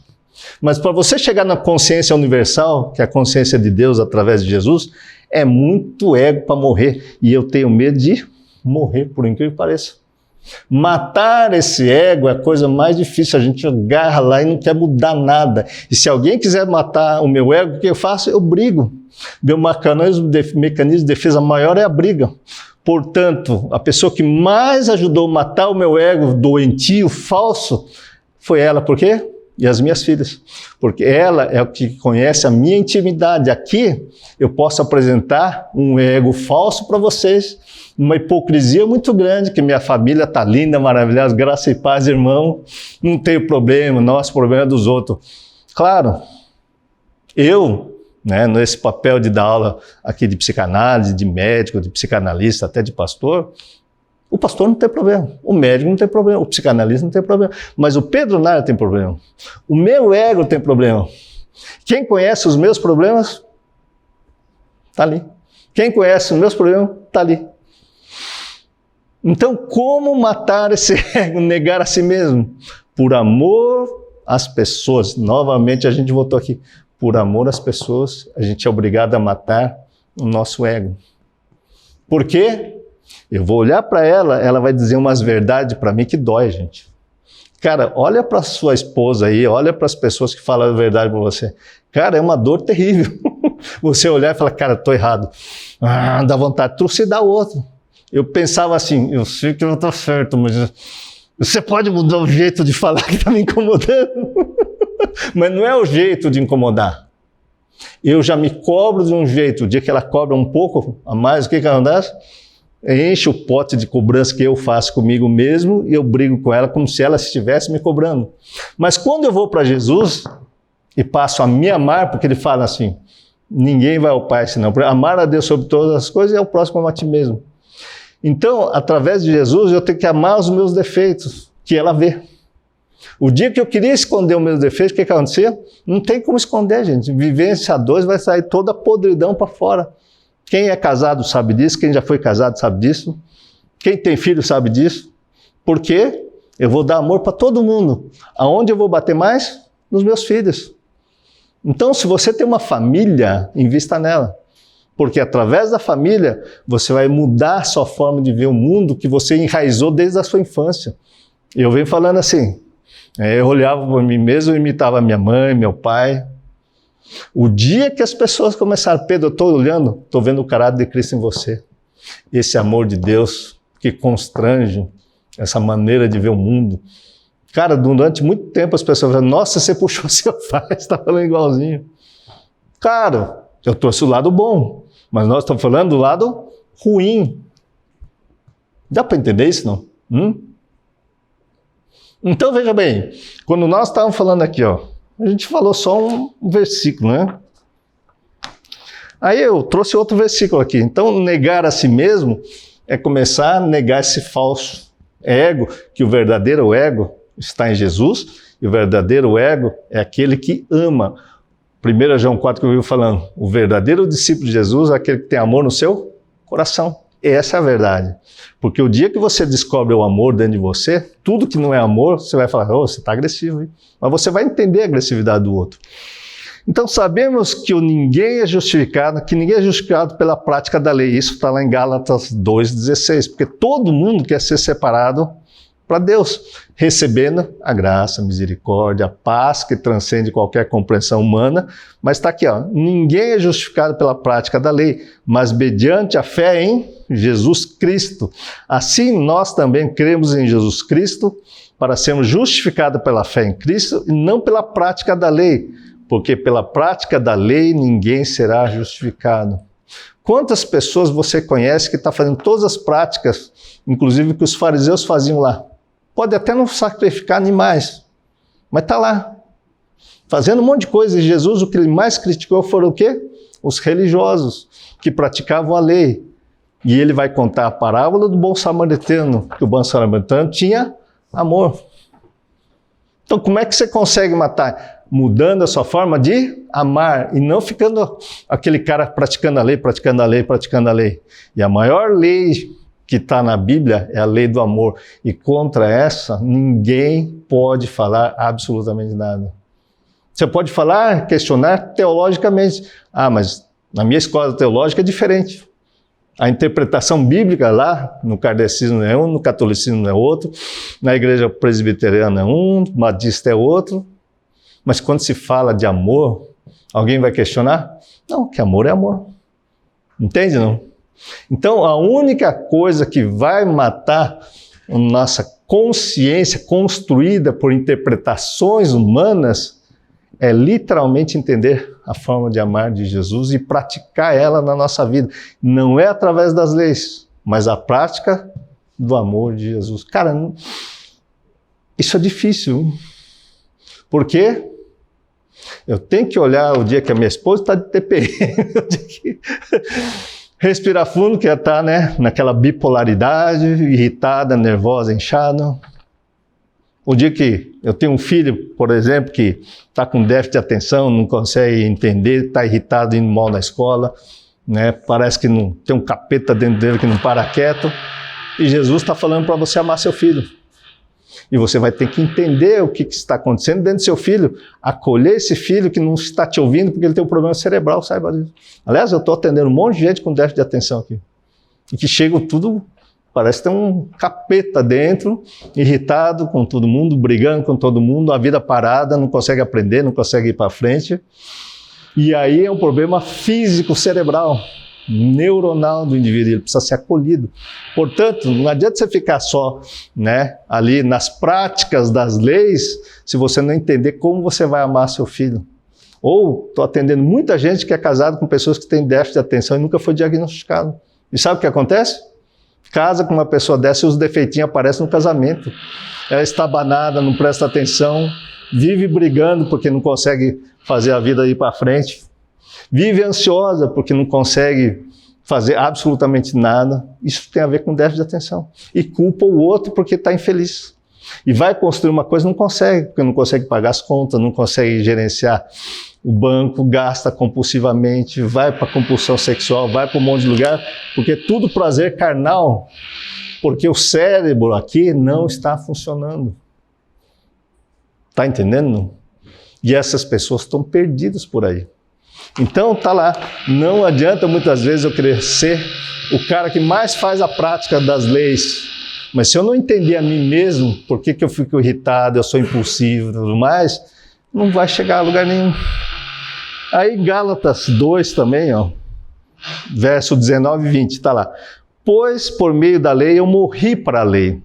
Speaker 1: Mas para você chegar na consciência universal, que é a consciência de Deus através de Jesus, é muito ego para morrer. E eu tenho medo de morrer, por incrível que pareça. Matar esse ego é a coisa mais difícil. A gente agarra lá e não quer mudar nada. E se alguém quiser matar o meu ego, o que eu faço? Eu brigo. Meu mecanismo de defesa maior é a briga. Portanto, a pessoa que mais ajudou a matar o meu ego doentio, falso, foi ela. Por quê? E as minhas filhas. Porque ela é o que conhece a minha intimidade. Aqui eu posso apresentar um ego falso para vocês, uma hipocrisia muito grande, que minha família está linda, maravilhosa, graça e paz, irmão, não tenho problema, nosso problema é dos outros. Claro, eu, né, nesse papel de dar aula aqui de psicanálise, de médico, de psicanalista, até de pastor, o pastor não tem problema, o médico não tem problema, o psicanalista não tem problema, mas o Pedro Nara tem problema, o meu ego tem problema. Quem conhece os meus problemas, está ali. Quem conhece os meus problemas, está ali. Então, como matar esse ego, negar a si mesmo? Por amor às pessoas. Novamente, a gente voltou aqui. Por amor às pessoas, a gente é obrigado a matar o nosso ego. Por quê? Eu vou olhar para ela, ela vai dizer umas verdades para mim que dói, gente. Cara, olha para sua esposa aí, olha para as pessoas que falam a verdade para você. Cara, é uma dor terrível. Você olhar e falar, cara, estou errado. Dá vontade de trucidar o outro. Eu pensava assim, eu sei que eu estou certo, mas você pode mudar o jeito de falar que está me incomodando? Mas não é o jeito de incomodar. Eu já me cobro de um jeito, o dia que ela cobra um pouco a mais, o que acontece? Enche o pote de cobrança que eu faço comigo mesmo e eu brigo com ela como se ela estivesse me cobrando. Mas quando eu vou para Jesus e passo a me amar, porque ele fala assim, ninguém vai ao Pai senão, amar a Deus sobre todas as coisas e ao próximo como a ti mesmo. Então, através de Jesus, eu tenho que amar os meus defeitos, que ela vê. O dia que eu queria esconder os meus defeitos, o que acontecia? Não tem como esconder, gente. Vivência a dois vai sair toda a podridão para fora. Quem é casado sabe disso, quem já foi casado sabe disso. Quem tem filho sabe disso. Por quê? Eu vou dar amor para todo mundo. Aonde eu vou bater mais? Nos meus filhos. Então, se você tem uma família, invista nela. Porque através da família, você vai mudar a sua forma de ver o mundo que você enraizou desde a sua infância. Eu venho falando assim, eu olhava para mim mesmo, eu imitava minha mãe, meu pai. O dia que as pessoas começaram, Pedro, eu estou olhando, estou vendo o caráter de Cristo em você. Esse amor de Deus que constrange essa maneira de ver o mundo. Cara, durante muito tempo as pessoas falam, nossa, você puxou seu pai, você está falando igualzinho. Cara, eu trouxe o lado bom, mas nós estamos falando do lado ruim. Dá para entender isso, não? Então, veja bem, quando nós estávamos falando aqui, ó, a gente falou só um versículo, né? Aí eu trouxe outro versículo aqui. Então, negar a si mesmo é começar a negar esse falso ego, que o verdadeiro ego está em Jesus, e o verdadeiro ego é aquele que ama. 1 João 4, que eu vi falando, o verdadeiro discípulo de Jesus é aquele que tem amor no seu coração. Essa é a verdade. Porque o dia que você descobre o amor dentro de você, tudo que não é amor, você vai falar, você está agressivo, hein? Mas você vai entender a agressividade do outro. Então sabemos que ninguém é justificado pela prática da lei. Isso está lá em Gálatas 2,16. Porque todo mundo quer ser separado para Deus, recebendo a graça, a misericórdia, a paz que transcende qualquer compreensão humana. Mas está aqui, ó, ninguém é justificado pela prática da lei, mas mediante a fé em Jesus Cristo. Assim nós também cremos em Jesus Cristo para sermos justificados pela fé em Cristo e não pela prática da lei, porque pela prática da lei ninguém será justificado. Quantas pessoas você conhece que está fazendo todas as práticas, inclusive que os fariseus faziam lá? Pode até não sacrificar animais, mas está lá, fazendo um monte de coisa. E Jesus, o que ele mais criticou foram o quê? Os religiosos, que praticavam a lei. E ele vai contar a parábola do bom samaritano, que o bom samaritano tinha amor. Então, como é que você consegue matar? Mudando a sua forma de amar e não ficando aquele cara praticando a lei, praticando a lei, praticando a lei. E a maior lei que está na Bíblia é a lei do amor. E contra essa, ninguém pode falar absolutamente nada. Você pode falar, questionar teologicamente. Mas na minha escola teológica é diferente. A interpretação bíblica lá, no kardecismo é um, no catolicismo é outro, na igreja presbiteriana é um, batista é outro. Mas quando se fala de amor, alguém vai questionar? Não, que amor é amor. Entende, não? Então, a única coisa que vai matar a nossa consciência construída por interpretações humanas é literalmente entender a forma de amar de Jesus e praticar ela na nossa vida. Não é através das leis, mas a prática do amor de Jesus. Cara, isso é difícil. Por quê? Eu tenho que olhar o dia que a minha esposa está de TPM, respirar fundo, que ela está, né, naquela bipolaridade, irritada, nervosa, inchada. O dia que eu tenho um filho, por exemplo, que está com déficit de atenção, não consegue entender, está irritado, indo mal na escola, né, parece que não tem um capeta dentro dele que não para quieto, e Jesus está falando para você amar seu filho. E você vai ter que entender o que está acontecendo dentro do seu filho, acolher esse filho que não está te ouvindo porque ele tem um problema cerebral, saiba disso. Aliás, eu estou atendendo um monte de gente com déficit de atenção aqui. E que chegam tudo Parece que tem um capeta dentro, irritado com todo mundo, brigando com todo mundo, a vida parada, não consegue aprender, não consegue ir para frente. E aí é um problema físico, cerebral, neuronal do indivíduo, ele precisa ser acolhido. Portanto, não adianta você ficar só, né, ali nas práticas das leis, se você não entender como você vai amar seu filho. Ou estou atendendo muita gente que é casado com pessoas que têm déficit de atenção e nunca foi diagnosticado. E sabe o que acontece? Casa com uma pessoa dessa e os defeitinhos aparecem no casamento. Ela está estabanada, não presta atenção, vive brigando porque não consegue fazer a vida ir para frente. Vive ansiosa porque não consegue fazer absolutamente nada. Isso tem a ver com déficit de atenção. E culpa o outro porque está infeliz. E vai construir uma coisa e não consegue, porque não consegue pagar as contas, não consegue gerenciar o banco, gasta compulsivamente, vai para a compulsão sexual, vai para um monte de lugar, porque é tudo prazer carnal, porque o cérebro aqui não está funcionando. Está entendendo? E essas pessoas estão perdidas por aí. Então tá lá, não adianta muitas vezes eu querer ser o cara que mais faz a prática das leis, mas se eu não entender a mim mesmo, por que eu fico irritado, eu sou impulsivo e tudo mais, não vai chegar a lugar nenhum. Aí Gálatas 2 também, ó, verso 19 e 20, tá lá. Pois por meio da lei eu morri para a lei.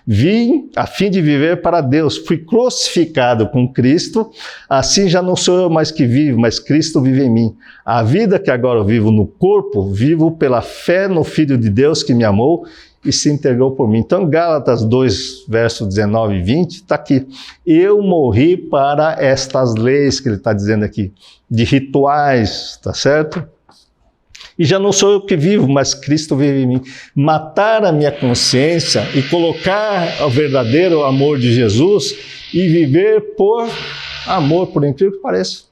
Speaker 1: Vim a fim de viver para Deus, fui crucificado com Cristo, assim já não sou eu mais que vivo, mas Cristo vive em mim. A vida que agora eu vivo no corpo, vivo pela fé no Filho de Deus que me amou e se entregou por mim. Então Gálatas 2, verso 19 e 20, está aqui. Eu morri para estas leis que ele está dizendo aqui, de rituais, tá certo? E já não sou eu que vivo, mas Cristo vive em mim. Matar a minha consciência e colocar o verdadeiro amor de Jesus e viver por amor, por incrível que pareça.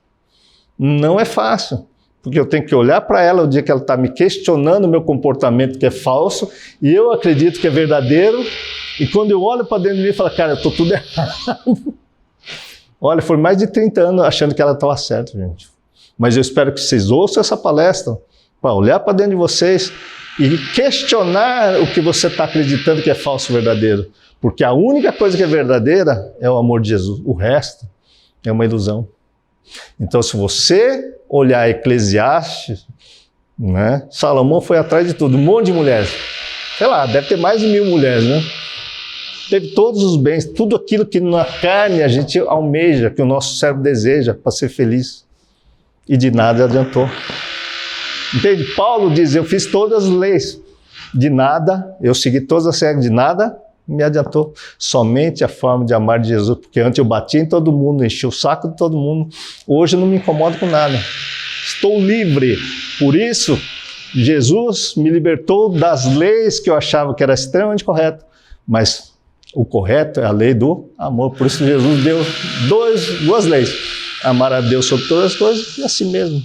Speaker 1: Não é fácil, porque eu tenho que olhar para ela o dia que ela está me questionando o meu comportamento que é falso e eu acredito que é verdadeiro. E quando eu olho para dentro de mim e falo, cara, eu estou tudo errado. Olha, foi mais de 30 anos achando que ela estava certa, gente. Mas eu espero que vocês ouçam essa palestra, para olhar para dentro de vocês e questionar o que você está acreditando que é falso e verdadeiro. Porque a única coisa que é verdadeira é o amor de Jesus. O resto é uma ilusão. Então, se você olhar Eclesiastes, né, Salomão foi atrás de tudo, um monte de mulheres. Sei lá, deve ter mais de 1000 mulheres, né? Teve todos os bens, tudo aquilo que na carne a gente almeja, que o nosso cérebro deseja para ser feliz. E de nada adiantou. Entende? Paulo diz, eu fiz todas as leis, de nada, eu segui todas as regras, de nada me adiantou. Somente a forma de amar de Jesus, porque antes eu batia em todo mundo, enchia o saco de todo mundo, hoje eu não me incomodo com nada. Estou livre, por isso Jesus me libertou das leis que eu achava que era extremamente correto, mas o correto é a lei do amor, por isso Jesus deu duas leis, amar a Deus sobre todas as coisas e a si mesmo.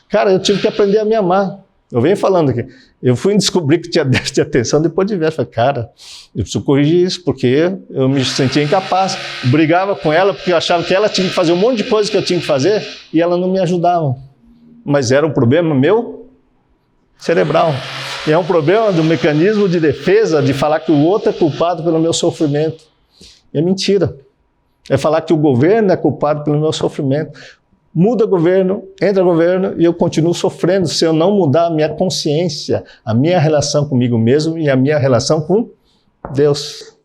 Speaker 1: Cara, eu tive que aprender a me amar. Eu venho falando aqui. Eu fui descobrir que tinha déficit de atenção depois de ver. Falei, cara, eu preciso corrigir isso, porque eu me sentia incapaz. Brigava com ela porque eu achava que ela tinha que fazer um monte de coisa que eu tinha que fazer e ela não me ajudava. Mas era um problema meu cerebral. E é um problema do mecanismo de defesa de falar que o outro é culpado pelo meu sofrimento. É mentira. É falar que o governo é culpado pelo meu sofrimento. Muda governo, entra governo e eu continuo sofrendo se eu não mudar a minha consciência, a minha relação comigo mesmo e a minha relação com Deus.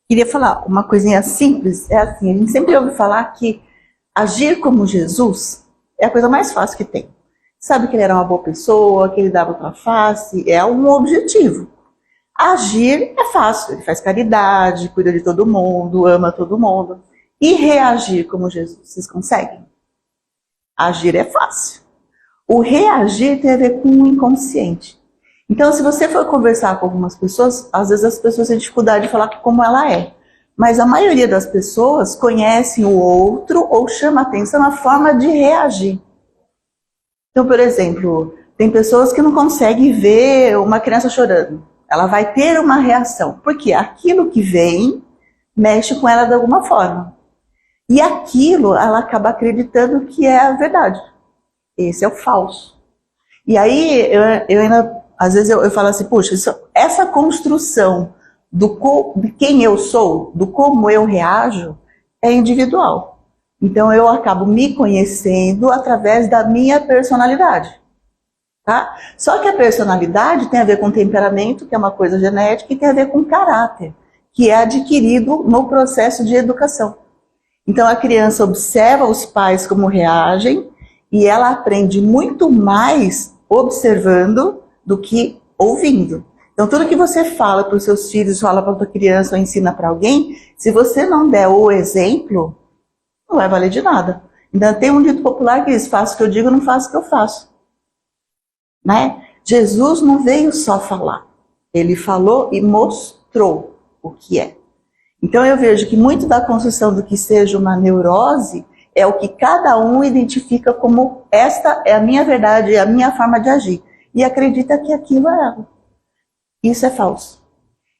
Speaker 2: Queria falar uma coisinha simples, é assim, a gente sempre ouve falar que agir como Jesus é a coisa mais fácil que tem. Sabe que ele era uma boa pessoa, que ele dava outra face, é um objetivo. Agir é fácil, ele faz caridade, cuida de todo mundo, ama todo mundo. E reagir como Jesus, vocês conseguem? Agir é fácil. O reagir tem a ver com o inconsciente. Então, se você for conversar com algumas pessoas, às vezes as pessoas têm dificuldade de falar como ela é. Mas a maioria das pessoas conhecem o outro ou chama atenção na forma de reagir. Então, por exemplo, tem pessoas que não conseguem ver uma criança chorando. Ela vai ter uma reação, porque aquilo que vem mexe com ela de alguma forma. E aquilo ela acaba acreditando que é a verdade. Esse é o falso. E aí, eu ainda, às vezes eu falo assim, puxa, essa construção de quem eu sou, do como eu reajo, é individual. Então eu acabo me conhecendo através da minha personalidade. Tá? Só que a personalidade tem a ver com temperamento, que é uma coisa genética, e tem a ver com caráter, que é adquirido no processo de educação. Então a criança observa os pais como reagem e ela aprende muito mais observando do que ouvindo. Então tudo que você fala para os seus filhos, fala para a tua criança ou ensina para alguém, se você não der o exemplo, não vai valer de nada. Então tem um dito popular que diz, faço o que eu digo, não faço o que eu faço. Né? Jesus não veio só falar, ele falou e mostrou o que é. Então eu vejo que muito da construção do que seja uma neurose é o que cada um identifica como esta é a minha verdade, é a minha forma de agir. E acredita que aquilo é ela. Isso é falso.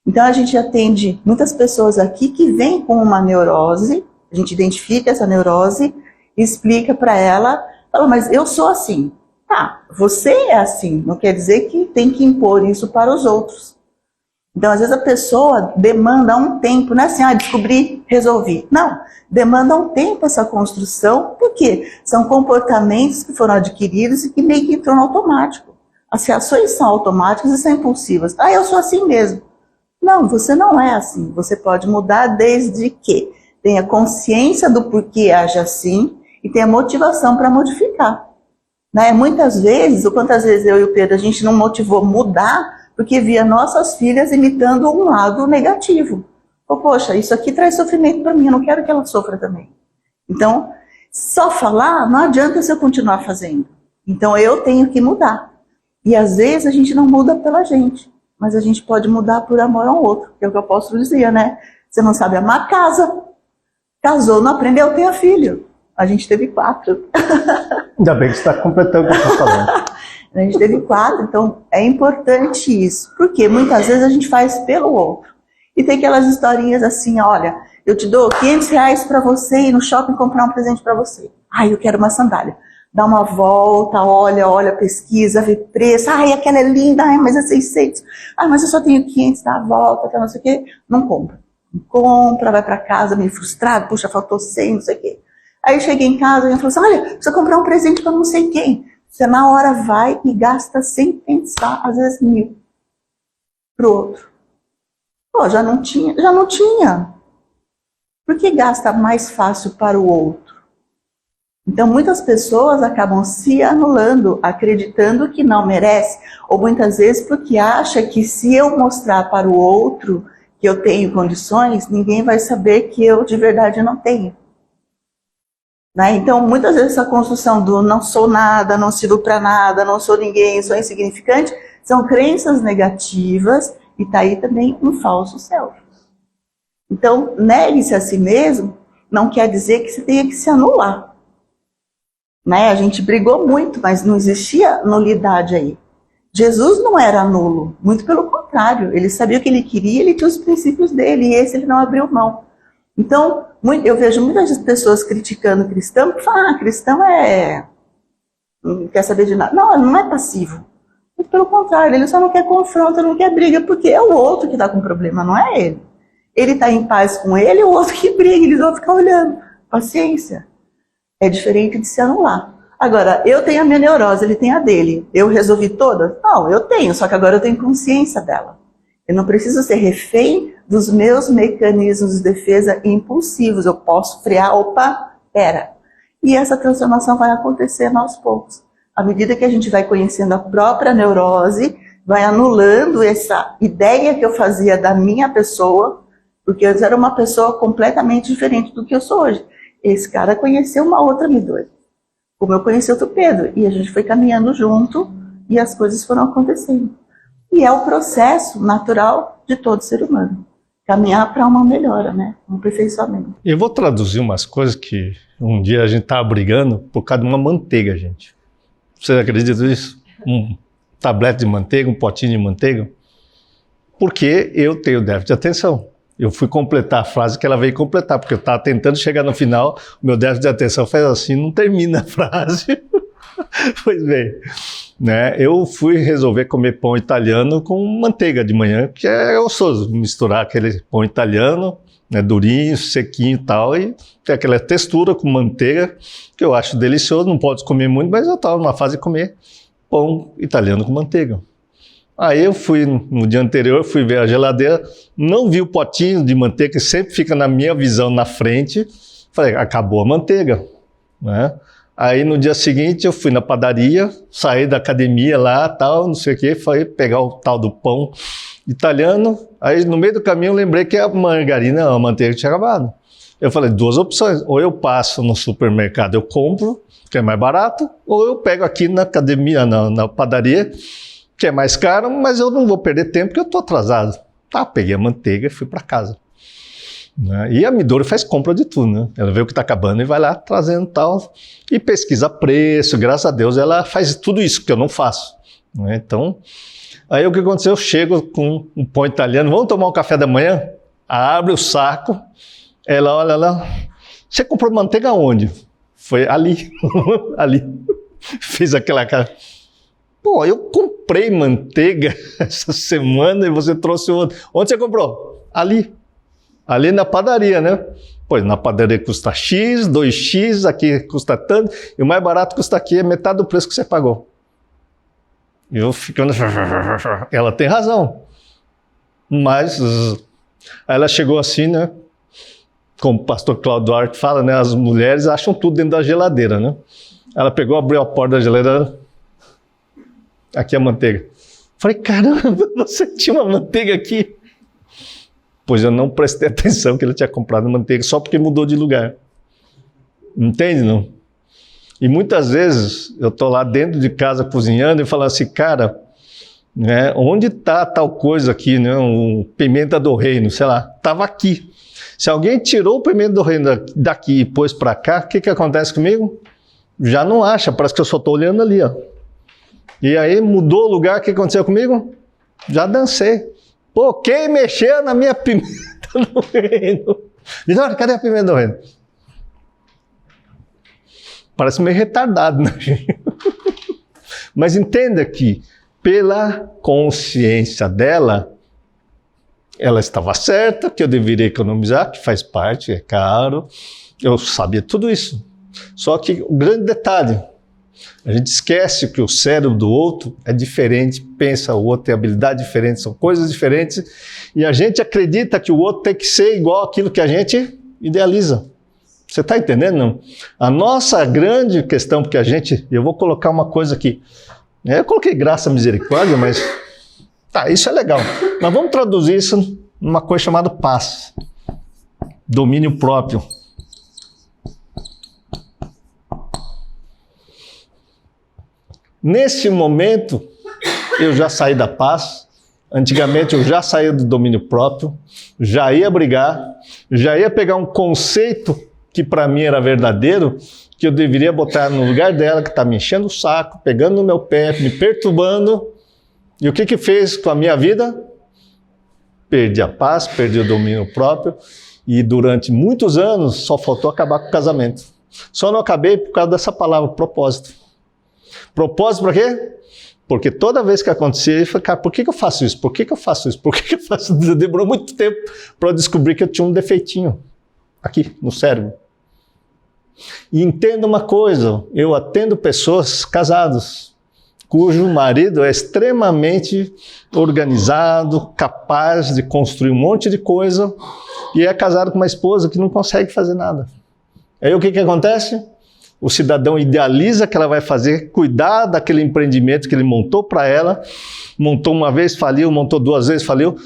Speaker 2: Então a gente atende muitas pessoas aqui que vêm com uma neurose, a gente identifica essa neurose, explica para ela, fala, mas eu sou assim. Tá, você é assim, não quer dizer que tem que impor isso para os outros. Então, às vezes a pessoa demanda um tempo, não é assim, descobri, resolvi. Não, demanda um tempo essa construção, porque são comportamentos que foram adquiridos e que meio que entram no automático. As reações são automáticas e são impulsivas. Eu sou assim mesmo. Não, você não é assim. Você pode mudar desde que tenha consciência do porquê age assim e tenha motivação para modificar. Né? Muitas vezes, ou quantas vezes eu e o Pedro, a gente não motivou mudar porque via nossas filhas imitando um lado negativo. Poxa, isso aqui traz sofrimento para mim, eu não quero que ela sofra também. Então, só falar não adianta se eu continuar fazendo. Então, eu tenho que mudar. E às vezes a gente não muda pela gente, mas a gente pode mudar por amor ao outro, que é o que o apóstolo dizia, né? Você não sabe amar, casa. Casou, não aprendeu, tenha filho. A gente teve 4.
Speaker 1: Ainda bem que você está completando o que eu estou falando.
Speaker 2: A gente teve 4, então é importante isso. Porque muitas vezes a gente faz pelo outro. E tem aquelas historinhas assim, olha, eu te dou R$500 para você ir no shopping comprar um presente para você. Eu quero uma sandália. Dá uma volta, olha, pesquisa, vê preço. Aquela é linda, mas é 600. Mas eu só tenho 500, dá a volta, não sei o quê. Não compra. Não compra, vai para casa meio frustrado, puxa, faltou 100, não sei o quê. Aí cheguei em casa e ele falou assim, olha, precisa comprar um presente para não sei quem. Você na hora vai e gasta sem pensar, às vezes 1.000 pro outro. Já não tinha. Por que gasta mais fácil para o outro? Então muitas pessoas acabam se anulando, acreditando que não merece, ou muitas vezes porque acha que se eu mostrar para o outro que eu tenho condições, ninguém vai saber que eu de verdade não tenho. Né? Então, muitas vezes essa construção do não sou nada, não sirvo para nada, não sou ninguém, sou insignificante, são crenças negativas e está aí também um falso self. Então, negue-se a si mesmo não quer dizer que você tenha que se anular. Né? A gente brigou muito, mas não existia nulidade aí. Jesus não era nulo, muito pelo contrário, ele sabia o que ele queria, ele tinha os princípios dele e esse ele não abriu mão. Então, eu vejo muitas pessoas criticando o cristão, que falam, cristão não quer saber de nada. Não, ele não é passivo. Muito pelo contrário, ele só não quer confronto, não quer briga, porque é o outro que está com problema, não é ele. Ele está em paz com ele, o outro que briga, eles vão ficar olhando. Paciência. É diferente de se anular. Agora, eu tenho a minha neurose, ele tem a dele. Eu resolvi todas? Não, eu tenho, só que agora eu tenho consciência dela. Eu não preciso ser refém dos meus mecanismos de defesa impulsivos. Eu posso frear, pera. E essa transformação vai acontecer aos poucos. À medida que a gente vai conhecendo a própria neurose, vai anulando essa ideia que eu fazia da minha pessoa, porque antes era uma pessoa completamente diferente do que eu sou hoje. Esse cara conheceu uma outra Midori, como eu conheci outro Pedro, e a gente foi caminhando junto e as coisas foram acontecendo. E é o processo natural de todo ser humano. Caminhar para uma melhora, né? Um aperfeiçoamento.
Speaker 1: Eu vou traduzir umas coisas que um dia a gente estava brigando por causa de uma manteiga, gente. Vocês acreditam nisso? Um tablete de manteiga, um potinho de manteiga. Porque eu tenho déficit de atenção. Eu fui completar a frase que ela veio completar, porque eu estava tentando chegar no final, o meu déficit de atenção faz assim, não termina a frase. Pois bem, né, eu fui resolver comer pão italiano com manteiga de manhã, que é gostoso misturar aquele pão italiano, né, durinho, sequinho e tal, e tem aquela textura com manteiga, que eu acho delicioso, não pode comer muito, mas eu estava numa fase de comer pão italiano com manteiga. Aí eu fui, no dia anterior, fui ver a geladeira, não vi o potinho de manteiga, que sempre fica na minha visão na frente, falei, acabou a manteiga, né? Aí no dia seguinte eu fui na padaria, saí da academia lá, tal, não sei o que, fui pegar o tal do pão italiano, aí no meio do caminho eu lembrei que a margarina, a manteiga tinha acabado. Eu falei, duas opções, ou eu passo no supermercado, eu compro, que é mais barato, ou eu pego aqui na academia, na padaria, que é mais caro, mas eu não vou perder tempo porque eu estou atrasado. Tá, peguei a manteiga e fui para casa. Né? E a Midori faz compra de tudo, né? Ela vê o que está acabando e vai lá trazendo tal, e pesquisa preço, graças a Deus ela faz tudo isso que eu não faço. Né? Então, aí o que aconteceu? Eu chego com um pão italiano, vamos tomar um café da manhã? Abre o saco, ela olha lá, você comprou manteiga onde? Foi ali, ali. Fiz aquela cara. Pô, eu comprei manteiga essa semana e você trouxe outra. Onde você comprou? Ali. Ali na padaria, né? Pois, na padaria custa X, 2X, aqui custa tanto, e o mais barato custa aqui, é metade do preço que você pagou. Eu ficando... Ela tem razão. Mas... Aí ela chegou assim, né? Como o pastor Cláudio Duarte fala, né? As mulheres acham tudo dentro da geladeira, né? Ela pegou, abriu a porta da geladeira... Aqui a manteiga. Falei, caramba, você tinha uma manteiga aqui? Pois eu não prestei atenção que ele tinha comprado manteiga só porque mudou de lugar. Entende, não? E muitas vezes eu estou lá dentro de casa cozinhando e falo assim, cara, né, onde está tal coisa aqui, né, o pimenta do reino, sei lá, estava aqui. Se alguém tirou o pimenta do reino daqui e pôs para cá, o que acontece comigo? Já não acha, parece que eu só estou olhando ali, ó. E aí mudou o lugar, o que aconteceu comigo? Já dancei. Pô, quem mexeu na minha pimenta do reino? Midori, cadê a pimenta do reino? Parece meio retardado, né? Mas entenda que, pela consciência dela, ela estava certa, que eu deveria economizar, que faz parte, é caro. Eu sabia tudo isso. Só que o grande detalhe, a gente esquece que o cérebro do outro é diferente, pensa, o outro tem habilidade diferente, são coisas diferentes, e a gente acredita que o outro tem que ser igual àquilo que a gente idealiza. Você está entendendo, não? A nossa grande questão, porque a gente, eu vou colocar uma coisa aqui, eu coloquei graça, misericórdia, mas tá, isso é legal, mas vamos traduzir isso numa coisa chamada paz, domínio próprio. Nesse momento, eu já saí da paz, antigamente eu já saía do domínio próprio, já ia brigar, já ia pegar um conceito que para mim era verdadeiro, que eu deveria botar no lugar dela, que está me enchendo o saco, pegando no meu pé, me perturbando. E o que fez com a minha vida? Perdi a paz, perdi o domínio próprio, e durante muitos anos só faltou acabar com o casamento. Só não acabei por causa dessa palavra, propósito. Propósito para quê? Porque toda vez que acontecia, eu falei, cara, por que eu faço isso? Por que eu faço isso? Por que eu faço isso? Demorou muito tempo para eu descobrir que eu tinha um defeitinho aqui no cérebro. E entenda uma coisa, eu atendo pessoas casadas, cujo marido é extremamente organizado, capaz de construir um monte de coisa, e é casado com uma esposa que não consegue fazer nada. Aí o que acontece? O cidadão idealiza que ela vai fazer, cuidar daquele empreendimento que ele montou para ela, montou uma vez, faliu, montou duas vezes, faliu,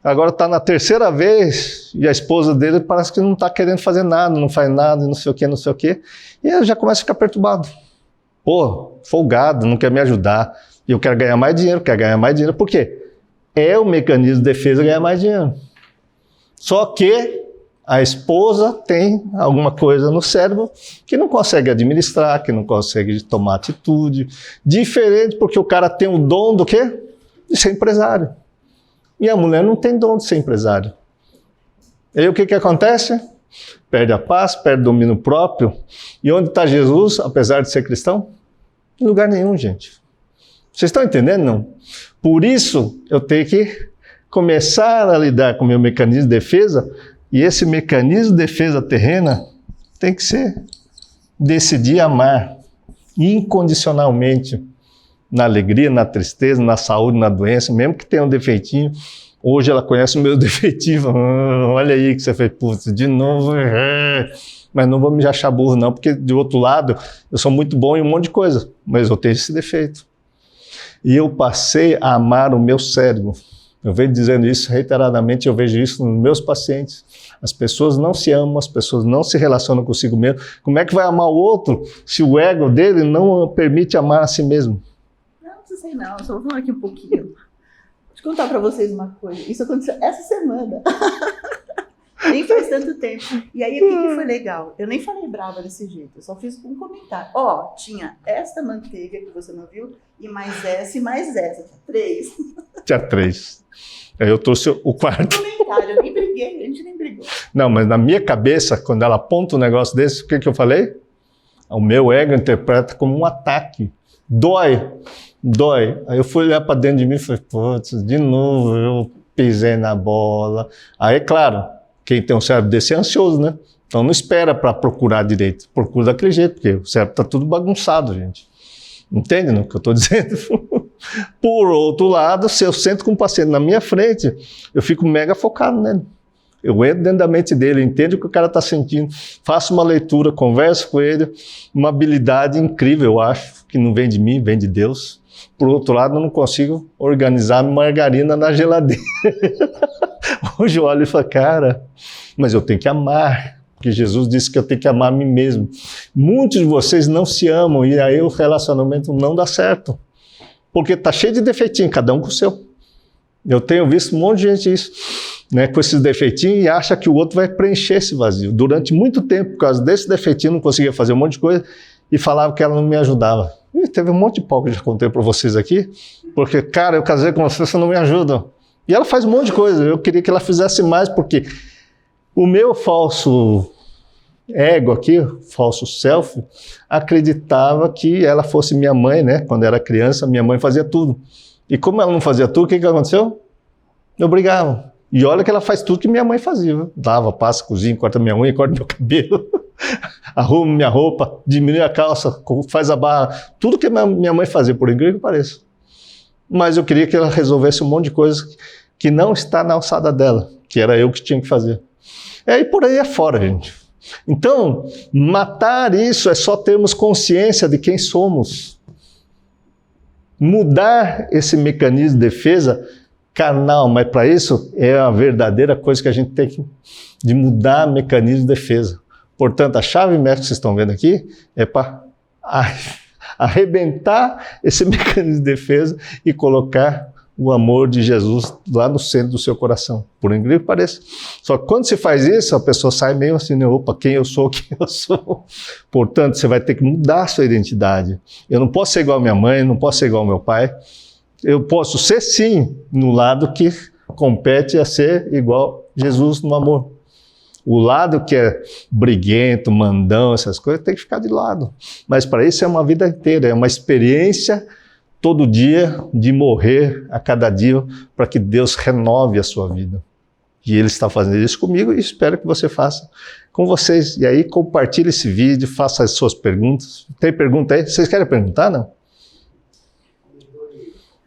Speaker 1: agora está na terceira vez e a esposa dele parece que não está querendo fazer nada, não faz nada, não sei o que, e ela já começa a ficar perturbado. Pô, folgado, não quer me ajudar, e eu quero ganhar mais dinheiro, por quê? É o mecanismo de defesa ganhar mais dinheiro. Só que a esposa tem alguma coisa no cérebro que não consegue administrar, que não consegue tomar atitude. Diferente porque o cara tem o dom do quê? De ser empresário. E a mulher não tem dom de ser empresário. E aí o que acontece? Perde a paz, perde o domínio próprio. E onde está Jesus, apesar de ser cristão? Em lugar nenhum, gente. Vocês estão entendendo, não? Por isso, eu tenho que começar a lidar com o meu mecanismo de defesa, e esse mecanismo de defesa terrena tem que ser decidir amar incondicionalmente, na alegria, na tristeza, na saúde, na doença, mesmo que tenha um defeitinho. Hoje ela conhece o meu defeitinho, olha aí que você fez, putz, de novo, mas não vou me achar burro não, porque do outro lado eu sou muito bom em um monte de coisa, mas eu tenho esse defeito. E eu passei a amar o meu cérebro. Eu venho dizendo isso reiteradamente, eu vejo isso nos meus pacientes. As pessoas não se amam, as pessoas não se relacionam consigo mesmo. Como é que vai amar o outro se o ego dele não permite amar a si mesmo?
Speaker 2: Não sei não, só vou falar aqui um pouquinho. Deixa eu contar para vocês uma coisa. Isso aconteceu essa semana. Nem faz tanto tempo. E aí, o que foi legal? Eu nem falei brava desse jeito, eu só fiz um comentário. Ó, tinha esta manteiga que você não viu, e mais essa, tinha 3.
Speaker 1: Tinha 3. Aí eu trouxe o quarto.
Speaker 2: Comentário, eu nem briguei, a gente nem brigou.
Speaker 1: Não, mas na minha cabeça, quando ela aponta um negócio desse, o que eu falei? O meu ego interpreta como um ataque. Dói. Aí eu fui olhar para dentro de mim e falei, putz, de novo eu pisei na bola. Aí, claro, quem tem um cérebro desse é ansioso, né? Então não espera para procurar direito, procura daquele jeito, porque o cérebro está tudo bagunçado, gente. Entende no que eu estou dizendo? Por outro lado, se eu sento com um paciente na minha frente, eu fico mega focado nele. Eu entro dentro da mente dele, entendo o que o cara está sentindo, faço uma leitura, converso com ele, uma habilidade incrível, eu acho, que não vem de mim, vem de Deus. Por outro lado, eu não consigo organizar margarina na geladeira. Hoje eu olho e falo, cara, mas eu tenho que amar, porque Jesus disse que eu tenho que amar a mim mesmo. Muitos de vocês não se amam e aí o relacionamento não dá certo, porque está cheio de defeitinho, cada um com o seu. Eu tenho visto um monte de gente isso, né, com esses defeitinhos e acha que o outro vai preencher esse vazio. Durante muito tempo, por causa desse defeitinho, eu não conseguia fazer um monte de coisa e falava que ela não me ajudava. E teve um monte de pau que eu já contei para vocês aqui, porque, cara, eu casei com você não me ajuda. E ela faz um monte de coisa, eu queria que ela fizesse mais, porque o meu falso ego aqui, falso self, acreditava que ela fosse minha mãe, né? Quando era criança, minha mãe fazia tudo. E como ela não fazia tudo, o que aconteceu? Eu brigava. E olha que ela faz tudo que minha mãe fazia. Viu? Lava, passa, cozinha, corta minha unha, corta meu cabelo, arruma minha roupa, diminui a calça, faz a barra. Tudo que minha mãe fazia, por incrível que pareça. Mas eu queria que ela resolvesse um monte de coisas que não está na alçada dela, que era eu que tinha que fazer. E por aí afora, gente. Então, matar isso é só termos consciência de quem somos. Mudar esse mecanismo de defesa carnal, mas para isso é a verdadeira coisa que a gente tem que de mudar o mecanismo de defesa. Portanto, a chave mestre que vocês estão vendo aqui é para arrebentar esse mecanismo de defesa e colocar o amor de Jesus lá no centro do seu coração, por incrível que pareça. Só que quando você faz isso, a pessoa sai meio assim, né? Opa, quem eu sou. Portanto, você vai ter que mudar a sua identidade. Eu não posso ser igual a minha mãe, não posso ser igual ao meu pai. Eu posso ser, sim, no lado que compete a ser igual Jesus no amor. O lado que é briguento, mandão, essas coisas, tem que ficar de lado. Mas para isso é uma vida inteira, é uma experiência todo dia de morrer a cada dia para que Deus renove a sua vida. E Ele está fazendo isso comigo e espero que você faça com vocês. E aí compartilhe esse vídeo, faça as suas perguntas. Tem pergunta aí? Vocês querem perguntar, não?